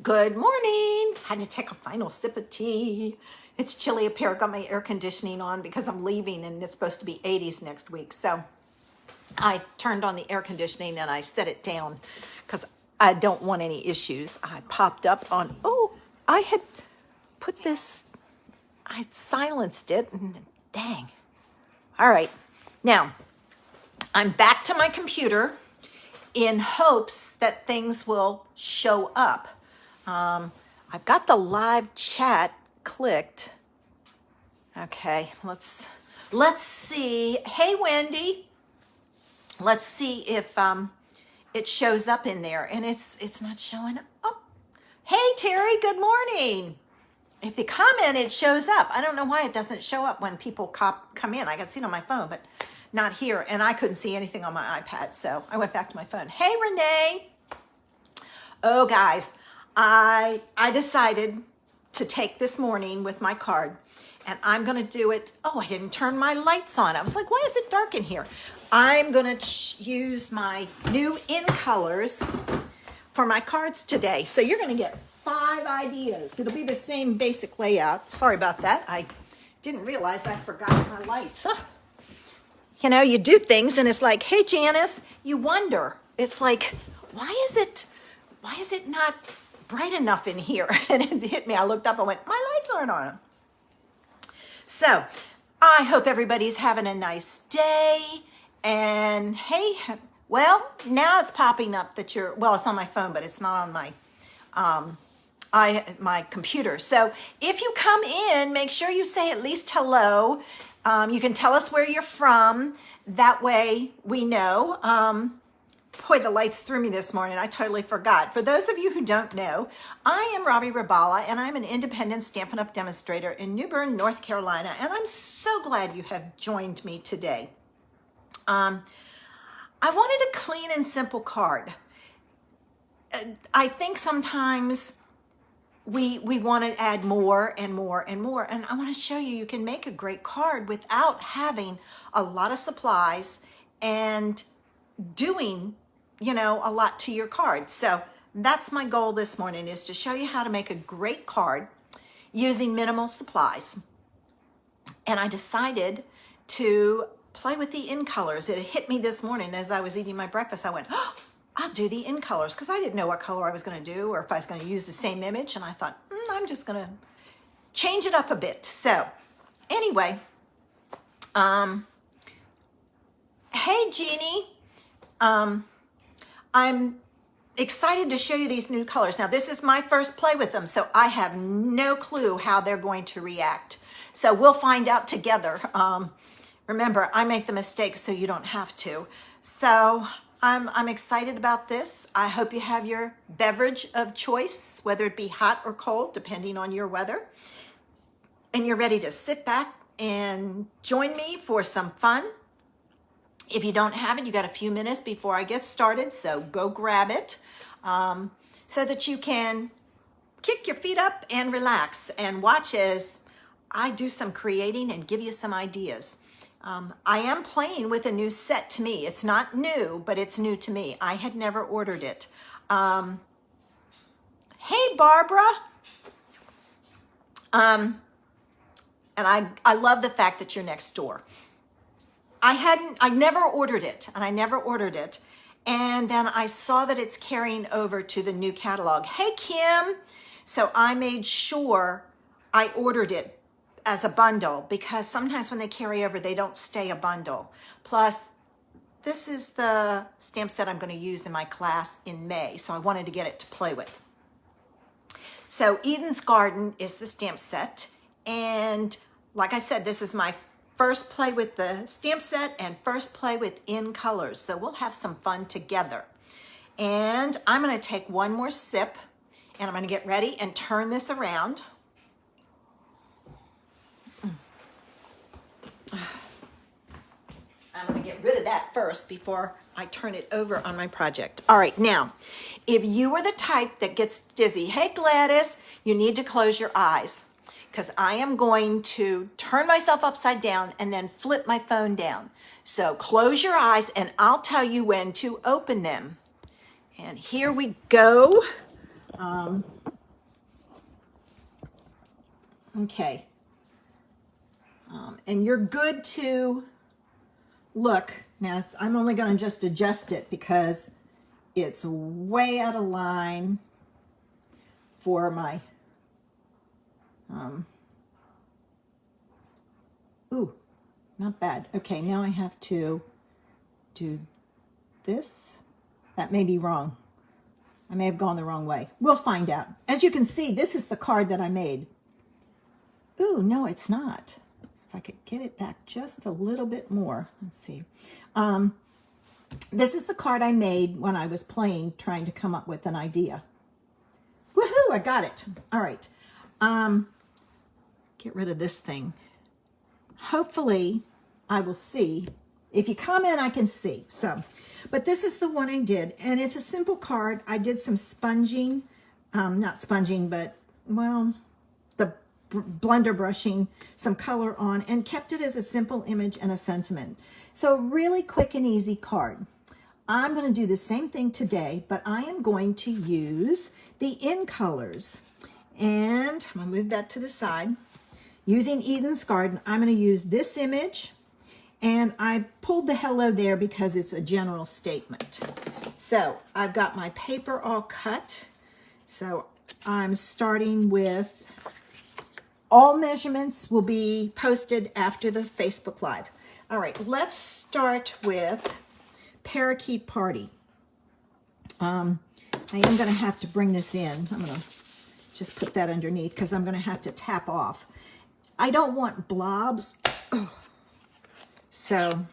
Good morning. Had to take a final sip of tea. It's chilly up here. I got my air conditioning on because I'm leaving and it's supposed to be 80s next week. So I turned on the air conditioning and I set it down because I don't want any issues. I popped up on, I had put this, I had silenced it and dang. All right. Now I'm back to my computer in hopes that things will show up. I've got the live chat clicked. Okay, let's see. Hey, Wendy. Let's see if it shows up in there, and it's not showing up. Oh, hey, Terry. Good morning. If they comment, it shows up. I don't know why it doesn't show up when people come in. I can see it on my phone, but not here, and I couldn't see anything on my iPad, so I went back to my phone. Hey, Renee. Oh, guys. I decided to take this morning with my card and I'm going to do it. Oh, I didn't turn my lights on. I was like, why is it dark in here? I'm going to use my new in colors for my cards today. So you're going to get 5 ideas. It'll be the same basic layout. Sorry about that. I didn't realize I forgot my lights. You know, you do things and it's like, hey, Janice, you wonder. It's like, why is it not bright enough in here? And it hit me. I looked up and went, my lights aren't on. So I hope everybody's having a nice day. And hey, well, now it's popping up that it's on my phone, but it's not on my computer. So if you come in, make sure you say at least hello. You can tell us where you're from. That way we know. Boy, the lights threw me this morning. I totally forgot. For those of you who don't know, I am Robbie Rabala, and I'm an independent Stampin' Up! Demonstrator in New Bern, North Carolina, and I'm so glad you have joined me today. I wanted a clean and simple card. I think sometimes we want to add more and more and more, and I want to show you can make a great card without having a lot of supplies and doing a lot to your card. So that's my goal this morning, is to show you how to make a great card using minimal supplies. And I decided to play with the in colors. It hit me this morning as I was eating my breakfast. I went, I'll do the in colors, because I didn't know what color I was going to do or if I was going to use the same image. And I thought, I'm just going to change it up a bit. So anyway, hey, Jeannie. I'm excited to show you these new colors. Now, this is my first play with them, so I have no clue how they're going to react. So we'll find out together. Remember, I make the mistakes so you don't have to. So I'm excited about this. I hope you have your beverage of choice, whether it be hot or cold, depending on your weather. And you're ready to sit back and join me for some fun. If you don't have it, you got a few minutes before I get started, so go grab it so that you can kick your feet up and relax and watch as I do some creating and give you some ideas. I am playing with a new set to me. It's not new, but it's new to me. I had never ordered it. Hey, Barbara. And I love the fact that you're next door. I never ordered it, and then I saw that it's carrying over to the new catalog. Hey, Kim. So I made sure I ordered it as a bundle, because sometimes when they carry over, they don't stay a bundle. Plus, this is the stamp set I'm going to use in my class in May, so I wanted to get it to play with. So Eden's Garden is the stamp set, and like I said, this is my first play with the stamp set and first play with in colors. So we'll have some fun together. And I'm going to take one more sip and I'm going to get ready and turn this around. I'm going to get rid of that first before I turn it over on my project. All right, now, if you are the type that gets dizzy, hey Gladys, you need to close your eyes, because I am going to turn myself upside down and then flip my phone down. So close your eyes and I'll tell you when to open them. And here we go. Okay. And you're good to look. Now, I'm only going to just adjust it because it's way out of line for my, ooh, not bad. Okay, now I have to do this. That may be wrong. I may have gone the wrong way. We'll find out. As you can see, this is the card that I made. Ooh, no, it's not. If I could get it back just a little bit more. Let's see. This is the card I made when I was playing, trying to come up with an idea. Woohoo, I got it. All right. Get rid of this thing. Hopefully, I will see. If you comment, I can see. So, but this is the one I did, and it's a simple card. I did some sponging, not sponging, but, well, the blender brushing some color on, and kept it as a simple image and a sentiment. So really quick and easy card. I'm going to do the same thing today, but I am going to use the In Colors. And I'm going to move that to the side. Using Eden's Garden, I'm going to use this image. And I pulled the hello there because it's a general statement. So I've got my paper all cut. So I'm starting with, all measurements will be posted after the Facebook Live. All right, let's start with Parakeet Party. I am going to have to bring this in. I'm going to just put that underneath because I'm going to have to tap off. I don't want blobs. Oh. So,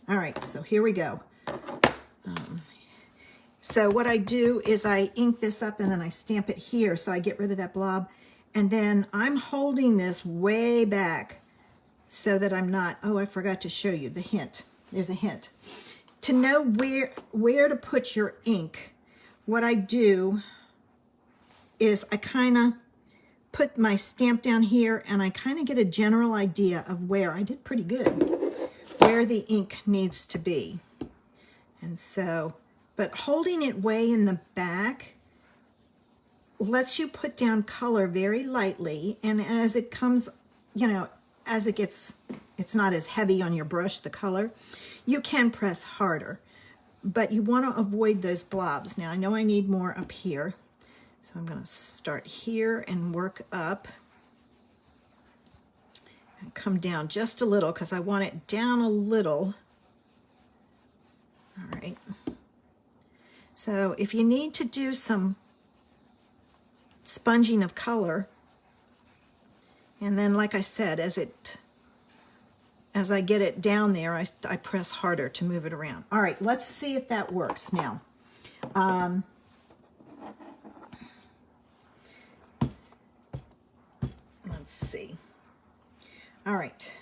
all right, so here we go. So what I do is I ink this up and then I stamp it here so I get rid of that blob. And then I'm holding this way back so that I'm not, oh, I forgot to show you the hint. There's a hint. To know where to put your ink, what I do is I kind of put my stamp down here and I kind of get a general idea of where, I did pretty good, where the ink needs to be. And so, but holding it way in the back lets you put down color very lightly, and as it comes, you know, as it gets, it's not as heavy on your brush, the color, you can press harder, but you want to avoid those blobs. Now I know I need more up here, so I'm going to start here and work up and come down just a little because I want it down a little. All right. So if you need to do some sponging of color, and then like I said, as I get it down there, I press harder to move it around. All right, let's see if that works now. Let's see. All right,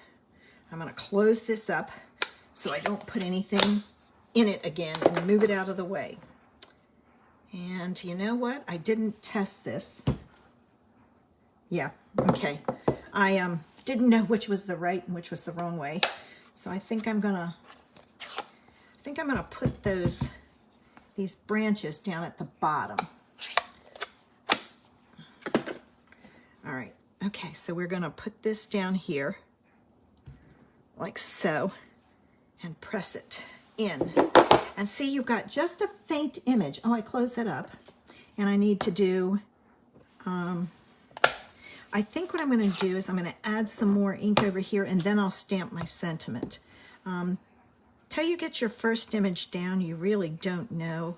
I'm going to close this up so I don't put anything in it again and move it out of the way. And you know what? I didn't test this. Yeah, okay. I didn't know which was the right and which was the wrong way. So I think I'm gonna put these branches down at the bottom. All right, okay, so we're gonna put this down here like so and press it in. And see, you've got just a faint image. Oh, I closed that up. And I need to do, I think what I'm going to do is I'm going to add some more ink over here, and then I'll stamp my sentiment. Till you get your first image down, you really don't know.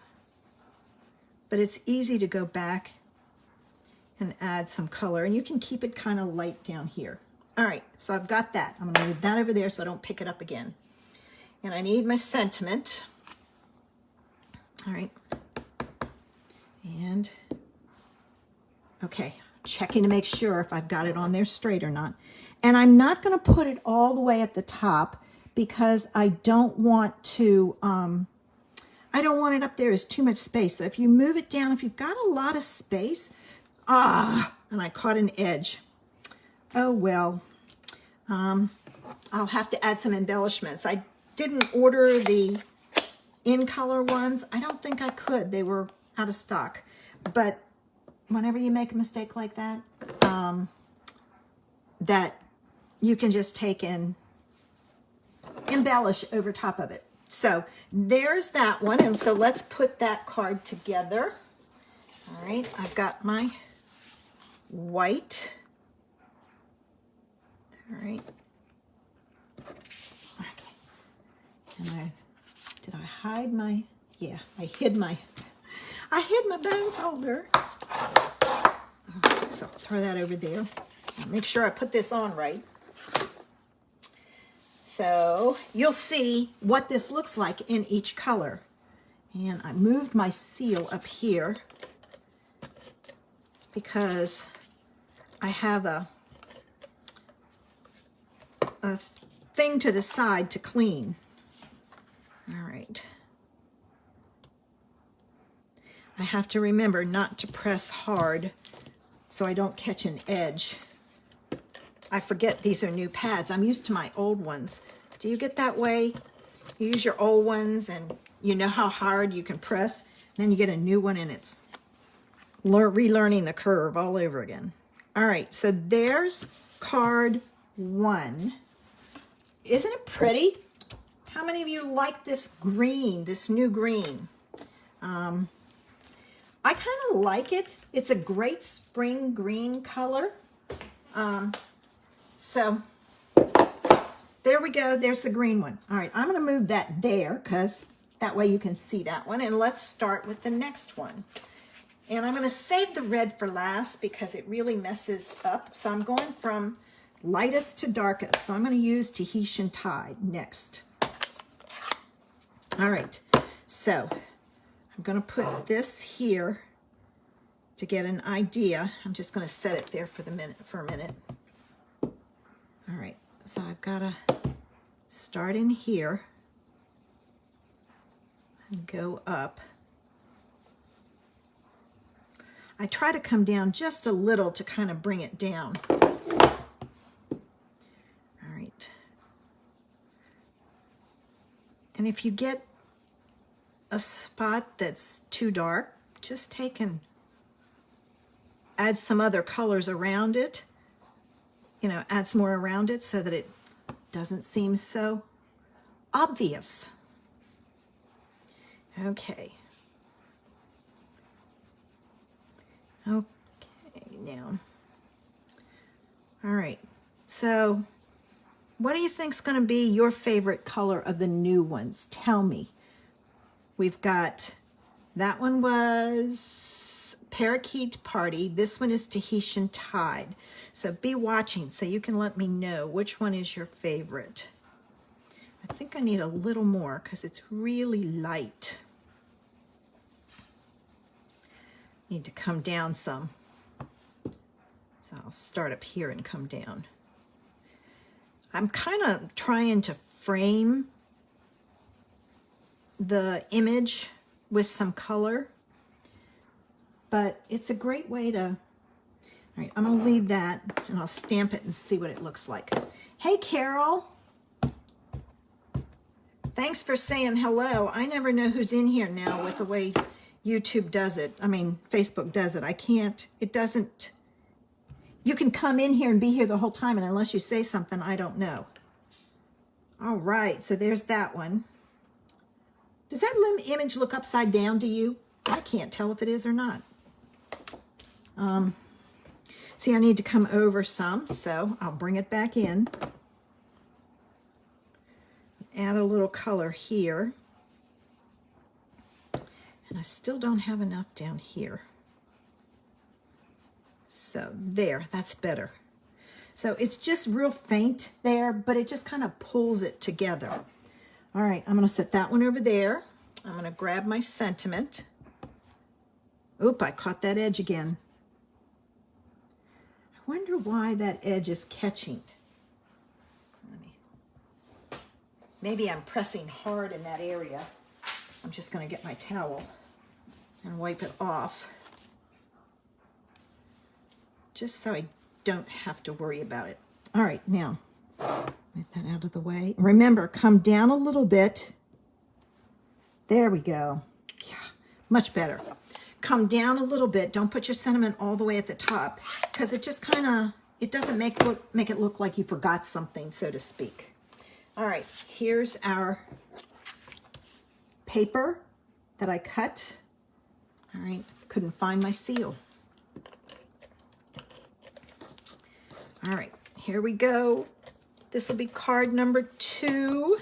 But it's easy to go back and add some color. And you can keep it kind of light down here. All right, so I've got that. I'm going to move that over there so I don't pick it up again. And I need my sentiment. All right, and okay, checking to make sure if I've got it on there straight or not. And I'm not going to put it all the way at the top because I don't want to, I don't want it up there as too much space. So if you move it down, if you've got a lot of space, and I caught an edge. Oh, well, I'll have to add some embellishments. I didn't order the In Color ones. I don't think I could. They were out of stock. But whenever you make a mistake like that, that you can just take and embellish over top of it. So there's that one. And so let's put that card together. All right, I've got my white. All right. Okay. And did I hide my, yeah, I hid my bone folder. So I'll throw that over there. I'll make sure I put this on right. So you'll see what this looks like in each color. And I moved my seal up here because I have a thing to the side to clean. All right. I have to remember not to press hard so I don't catch an edge. I forget these are new pads. I'm used to my old ones. Do you get that way? You use your old ones and you know how hard you can press. Then you get a new one and it's relearning the curve all over again. All right, so there's card 1. Isn't it pretty? How many of you like this green, this new green? I kind of like it. It's a great spring green color. So there we go. There's the green one. All right, I'm going to move that there because that way you can see that one. And let's start with the next one. And I'm going to save the red for last because it really messes up. So I'm going from lightest to darkest. So I'm going to use Tahitian Tide next. All right, so I'm going to put this here to get an idea. I'm just going to set it there for a minute. All right, so I've got to start in here and go up. I try to come down just a little to kind of bring it down. All right. And if you get a spot that's too dark, just take and add some other colors around it. You know, add some more around it so that it doesn't seem so obvious. Okay. Okay, now. All right. So, what do you think's going to be your favorite color of the new ones? Tell me. We've got, that one was Parakeet Party. This one is Tahitian Tide. So be watching so you can let me know which one is your favorite. I think I need a little more because it's really light. Need to come down some. So I'll start up here and come down. I'm kind of trying to frame the image with some color, but it's a great way to, all right, I'm going to leave that and I'll stamp it and see what it looks like. Hey, Carol. Thanks for saying hello. I never know who's in here now with the way YouTube does it. I mean, Facebook does it. I can't, it doesn't, you can come in here and be here the whole time, and unless you say something, I don't know. All right, so there's that one. Does that image look upside down to you? I can't tell if it is or not. See, I need to come over some, so I'll bring it back in. Add a little color here. And I still don't have enough down here. So there, that's better. So it's just real faint there, but it just kind of pulls it together. All right, I'm going to set that one over there. I'm going to grab my sentiment. Oop, I caught that edge again. I wonder why that edge is catching. Maybe I'm pressing hard in that area. I'm just going to get my towel and wipe it off, just so I don't have to worry about it. All right, now, get that out of the way. Remember, come down a little bit. There we go. Yeah, much better. Come down a little bit. Don't put your sentiment all the way at the top, because it just kind of it doesn't make it look like you forgot something, so to speak. All right, here's our paper that I cut. All right, couldn't find my seal. All right, here we go. This will be card number 2.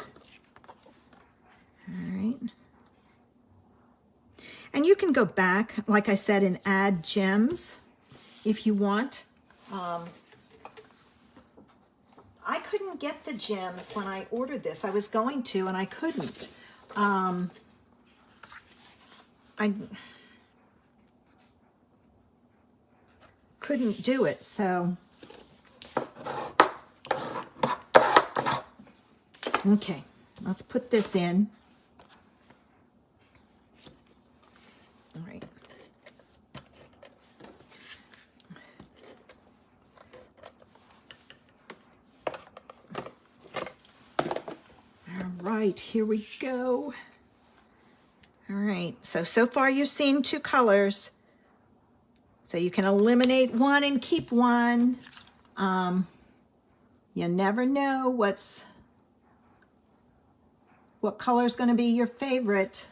All right. And you can go back, like I said, and add gems if you want. I couldn't get the gems when I ordered this. I was going to, and I couldn't. I couldn't do it, so. Okay, let's put this in. All right. All right, here we go. All right, so far you've seen 2 colors. So you can eliminate one and keep one. You never know what color is going to be your favorite.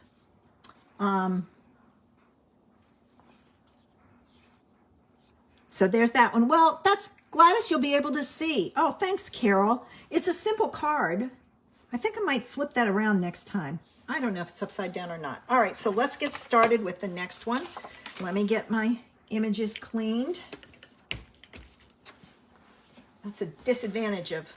So there's that one. Well, that's Gladys, you'll be able to see. Oh, thanks, Carol. It's a simple card. I think I might flip that around next time. I don't know if it's upside down or not. All right, so let's get started with the next one. Let me get my images cleaned. That's a disadvantage of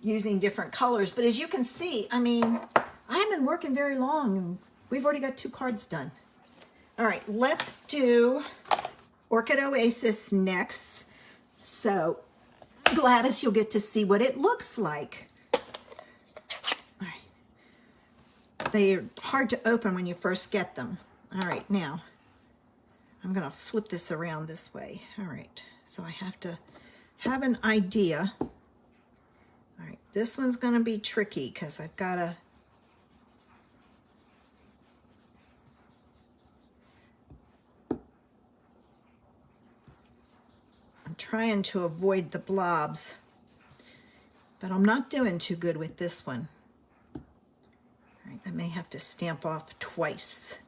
using different colors. But as you can see, I mean, I haven't been working very long and we've already got 2 cards done. All right, let's do Orchid Oasis next. So Gladys, you'll get to see what it looks like. All right. They're hard to open when you first get them. All right, now I'm gonna flip this around this way. All right, so I have to have an idea. All right, this one's gonna be tricky because I've gotta trying to avoid the blobs, but I'm not doing too good with this one. All right, I may have to stamp off twice.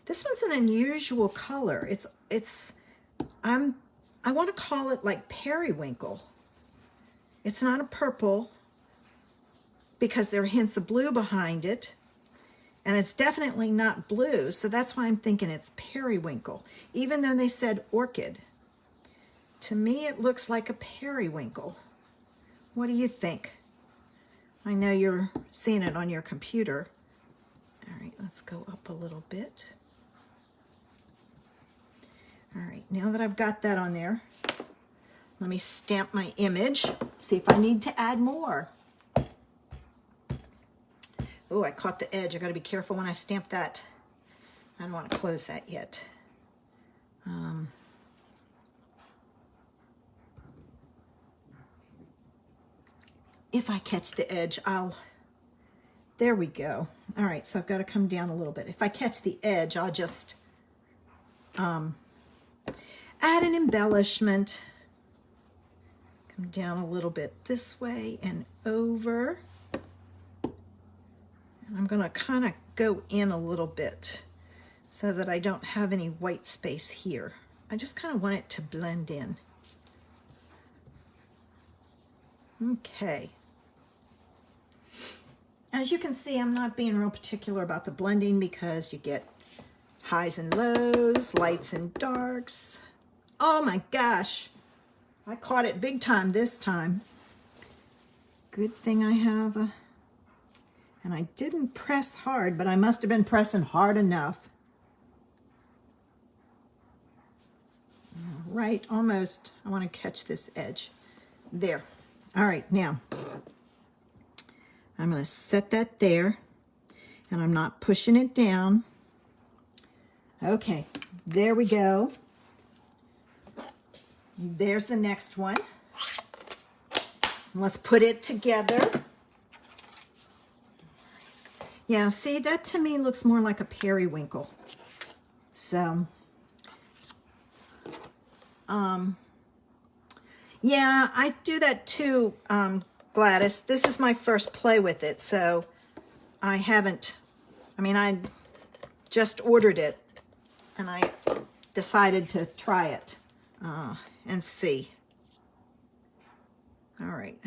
This one's an unusual color. I want to call it like periwinkle. It's not a purple because there are hints of blue behind it. And it's definitely not blue, so that's why I'm thinking it's periwinkle, even though they said orchid. To me, it looks like a periwinkle. What do you think? I know you're seeing it on your computer. All right, let's go up a little bit. All right, now that I've got that on there, let me stamp my image, see if I need to add more. Oh, I caught the edge. I got to be careful when I stamp that. I don't want to close that yet. If I catch the edge, there we go. All right, so I've got to come down a little bit. If I catch the edge, I'll just add an embellishment. Come down a little bit this way and over. I'm going to kind of go in a little bit so that I don't have any white space here. I just kind of want it to blend in. Okay. As you can see, I'm not being real particular about the blending because you get highs and lows, lights and darks. Oh my gosh, I caught it big time this time. Good thing I have a... And I didn't press hard, but I must have been pressing hard enough. All right, almost. I want to catch this edge. There. All right, now I'm going to set that there, and I'm not pushing it down. Okay, there we go. There's the next one. Let's put it together. Yeah, see, that to me looks more like a periwinkle. So, yeah, I do that too, Gladys. This is my first play with it, so I haven't, I mean, I just ordered it, and I decided to try it and see. All right.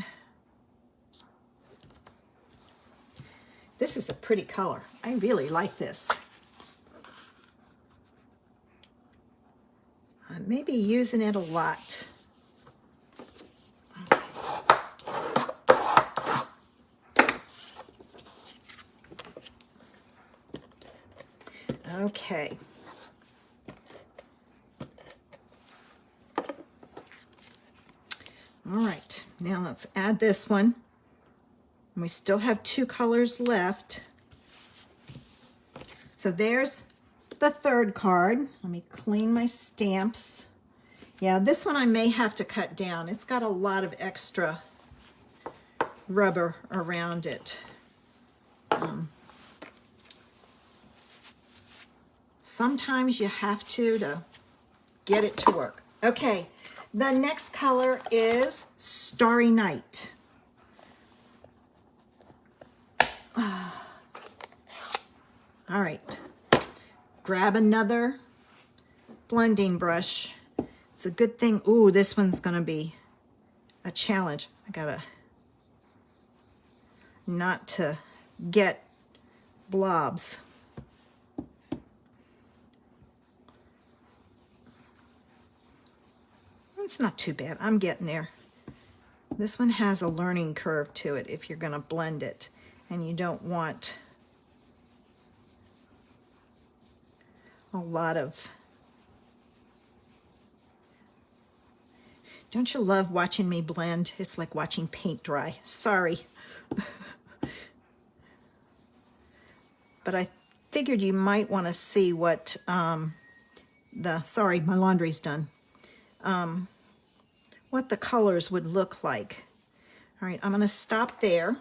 This is a pretty color. I really like this. I may be using it a lot. Okay. All right, now let's add this one. And we still have 2 colors left. So there's the third card. Let me clean my stamps. Yeah, this one I may have to cut down. It's got a lot of extra rubber around it. Sometimes you have to get it to work. Okay, the next color is Starry Night. All right, grab another blending brush. It's a good thing. Ooh, this one's gonna be a challenge. I gotta not to get blobs. It's not too bad. I'm getting there. This one has a learning curve to it if you're gonna blend it, and you don't want a lot of. Don't you love watching me blend? It's like watching paint dry. Sorry. But I figured you might want to see what sorry, my laundry's done. What the colors would look like. All right, I'm going to stop there.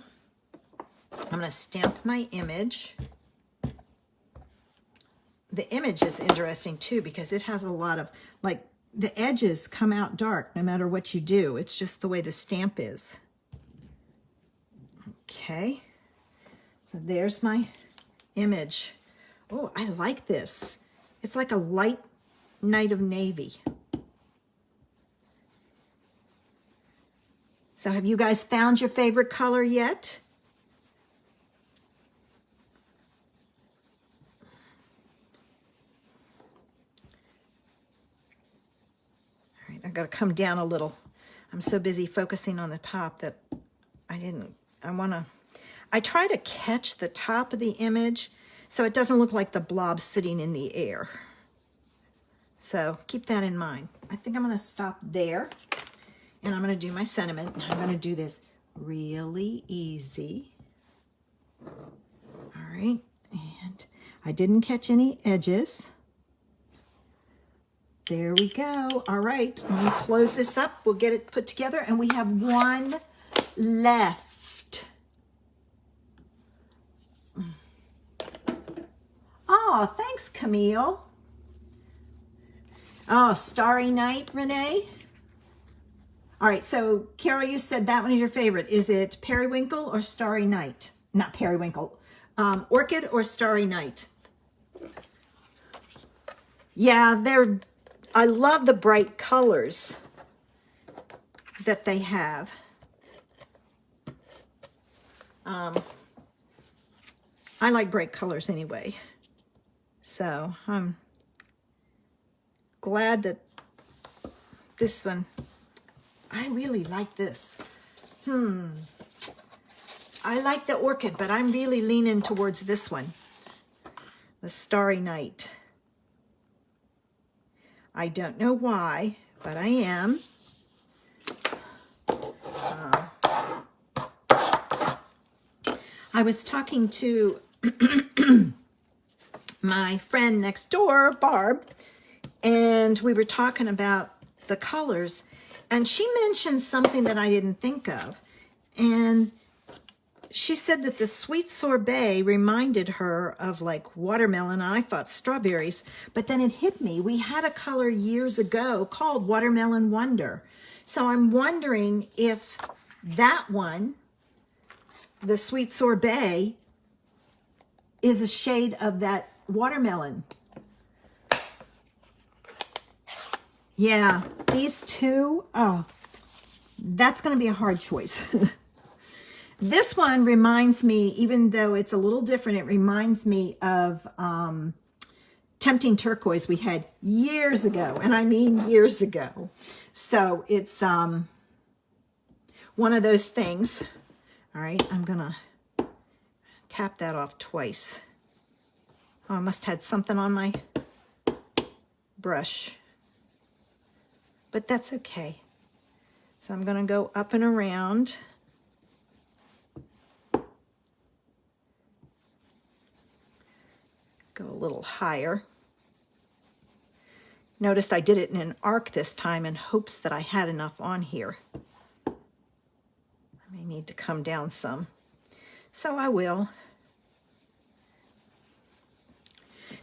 I'm going to stamp my image. The image is interesting too because it has a lot of, like, the edges come out dark no matter what you do. It's just the way the stamp is. Okay, so there's my image. Oh, I like this. It's like a light night of navy. So have you guys found your favorite color yet? All right, I gotta come down a little. I'm so busy focusing on the top that I try to catch the top of the image so it doesn't look like the blob sitting in the air. So keep that in mind. I think I'm gonna stop there and I'm gonna do my sentiment. I'm gonna do this really easy. All right, and I didn't catch any edges. There we go. All right, let me close this up. We'll get it put together, and we have one left. Oh, thanks, Camille. Oh, Starry Night, Renee. All right, so Carol, you said that one is your favorite. Is it Periwinkle or Starry Night? Not Periwinkle. Orchid or Starry Night? Yeah, I love the bright colors that they have. I like bright colors anyway. So I'm glad that this one, I really like this. I like the orchid, but I'm really leaning towards this one, the Starry Night. I don't know why, but I am. I was talking to my friend next door, Barb, and we were talking about the colors, and she mentioned something that I didn't think of. And she said that the sweet sorbet reminded her of like watermelon. I thought strawberries, but then it hit me. We had a color years ago called Watermelon Wonder. So I'm wondering if that one, the sweet sorbet, is a shade of that watermelon. Yeah, these two, oh, that's going to be a hard choice. This one reminds me, even though it's a little different, it reminds me of Tempting Turquoise we had years ago, and I mean years ago. So it's one of those things. All right, I'm going to tap that off twice. Oh, I must have had something on my brush, but that's okay. So I'm going to go up and around. Go a little higher. Noticed I did it in an arc this time in hopes that I had enough on here. I may need to come down some. So I will.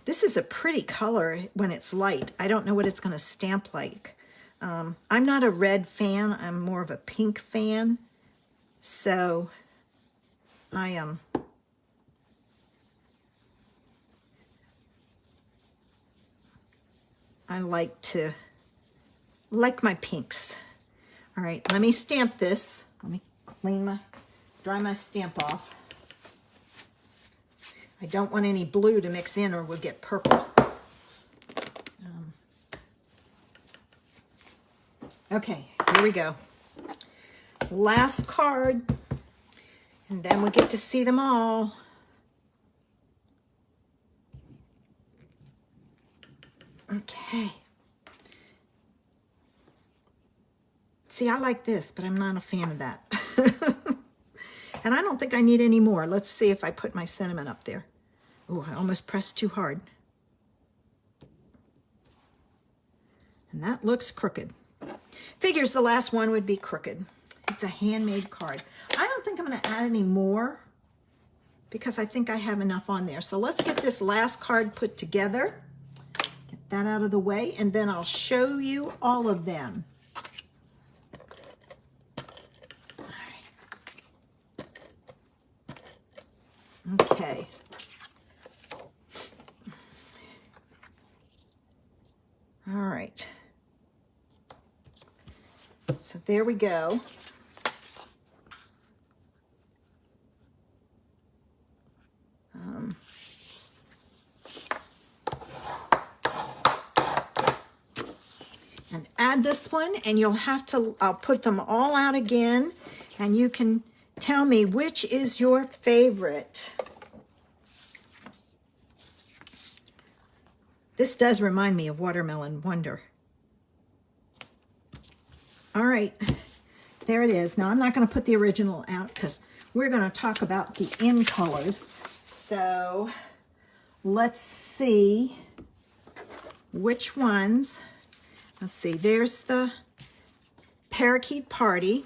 This is a pretty color when it's light. I don't know what it's going to stamp like. I'm not a red fan. I'm more of a pink fan. So I am... I like my pinks. All right, let me stamp this. Let me dry my stamp off. I don't want any blue to mix in or we'll get purple. Okay, here we go. Last card, and then we get to see them all. Okay. See, I like this, but I'm not a fan of that. And I don't think I need any more. Let's see if I put my cinnamon up there. Oh, I almost pressed too hard. And that looks crooked. Figures the last one would be crooked. It's a handmade card. I don't think I'm going to add any more because I think I have enough on there. So let's get this last card put together. Get that out of the way, and then I'll show you all of them. All right. Okay. All right. So there we go. And add this one, and you'll have to, I'll put them all out again, and you can tell me which is your favorite. This does remind me of Watermelon Wonder. All right, there it is. Now I'm not going to put the original out because we're going to talk about the in colors. So let's see which ones. Let's see, there's the Parakeet Party,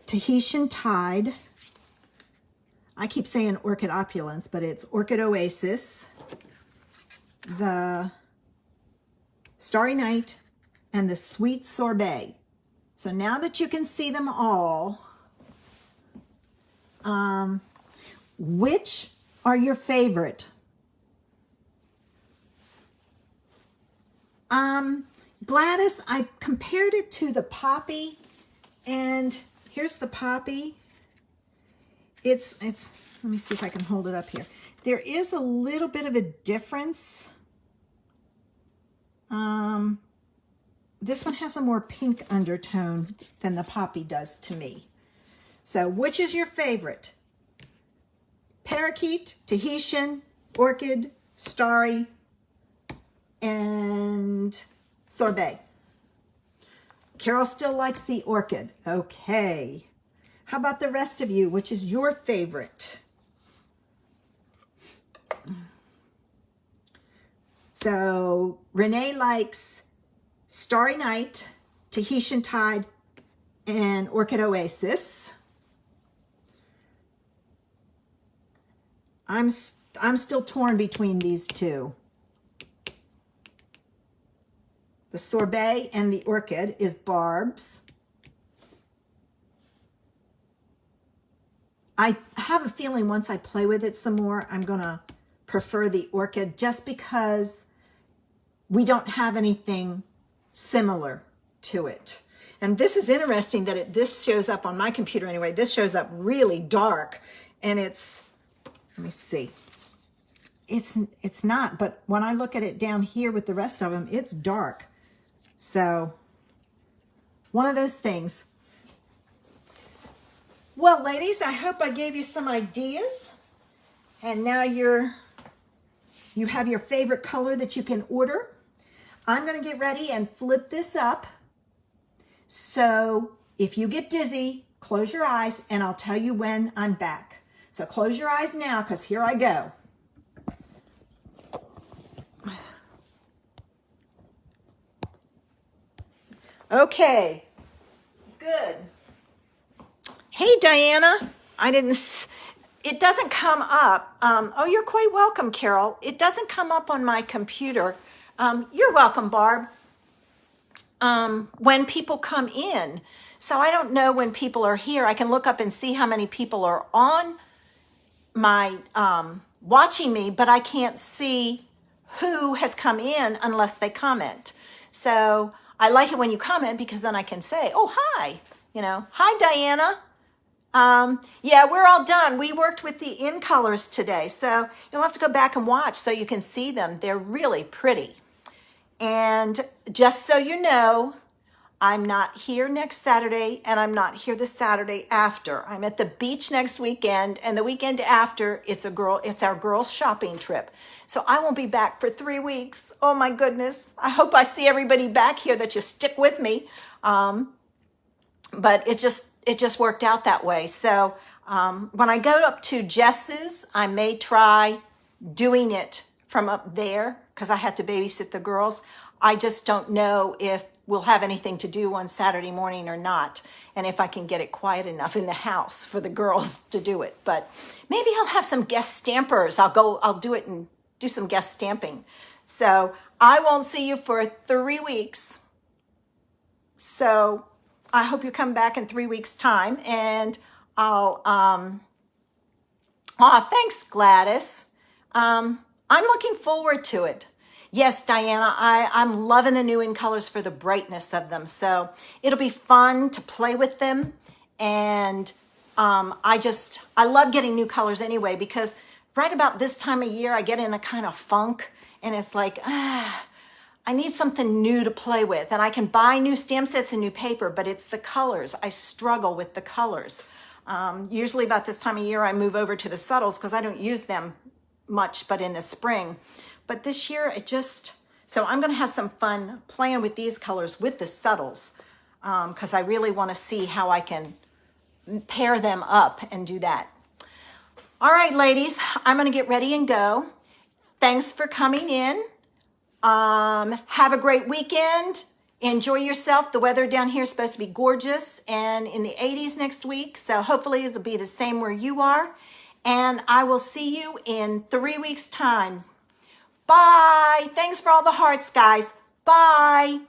Tahitian Tide. I keep saying Orchid Opulence, but it's Orchid Oasis, the Starry Night, and the Sweet Sorbet. So now that you can see them all, which are your favorite? Gladys, I compared it to the Poppy, and here's the Poppy. It's, let me see if I can hold it up here. There is a little bit of a difference. This one has a more pink undertone than the Poppy does to me. So which is your favorite? Parakeet, Tahitian, Orchid, Starry, and Sorbet. Carol still likes the Orchid. Okay. How about the rest of you? Which is your favorite? So Renee likes Starry Night, Tahitian Tide, and Orchid Oasis. I'm still torn between these two. The Sorbet and the Orchid is Barb's. I have a feeling once I play with it some more, I'm going to prefer the Orchid just because we don't have anything similar to it. And this is interesting that this shows up on my computer anyway. This shows up really dark, and it's, let me see. It's not, but when I look at it down here with the rest of them, it's dark. So one of those things. Well, ladies, I hope I gave you some ideas. And now you have your favorite color that you can order. I'm going to get ready and flip this up. So if you get dizzy, close your eyes and I'll tell you when I'm back. So close your eyes now, because here I go. Okay, good. Hey, Diana. It doesn't come up. Oh, you're quite welcome, Carol. It doesn't come up on my computer. You're welcome, Barb. When people come in. So I don't know when people are here. I can look up and see how many people are on my watching me, but I can't see who has come in unless they comment. So I like it when you comment, because then I can say, oh, hi, hi, Diana. Yeah, we're all done. We worked with the in colors today, so you'll have to go back and watch so you can see them. They're really pretty. And just so you know, I'm not here next Saturday, and I'm not here the Saturday after. I'm at the beach next weekend, and the weekend after, it's our girls' shopping trip. So I won't be back for 3 weeks. Oh my goodness. I hope I see everybody back here, that you stick with me. But it just worked out that way. So when I go up to Jess's, I may try doing it from up there, because I had to babysit the girls. I just don't know if we'll have anything to do on Saturday morning or not, and if I can get it quiet enough in the house for the girls to do it. But maybe I'll have some guest stampers. I'll do it and do some guest stamping. So I won't see you for 3 weeks. So I hope you come back in 3 weeks' time, and thanks, Gladys. I'm looking forward to it. Yes, Diana, I'm loving the new in colors for the brightness of them. So it'll be fun to play with them. And I love getting new colors anyway, because right about this time of year, I get in a kind of funk, and it's like, I need something new to play with. And I can buy new stamp sets and new paper, but it's the colors. I struggle with the colors. Usually about this time of year, I move over to the subtles, because I don't use them much but in the spring. But this year, so I'm going to have some fun playing with these colors with the subtles, because I really want to see how I can pair them up and do that. All right, ladies, I'm going to get ready and go. Thanks for coming in. Have a great weekend. Enjoy yourself. The weather down here is supposed to be gorgeous and in the 80s next week. So hopefully it'll be the same where you are. And I will see you in 3 weeks' time. Bye. Thanks for all the hearts, guys. Bye.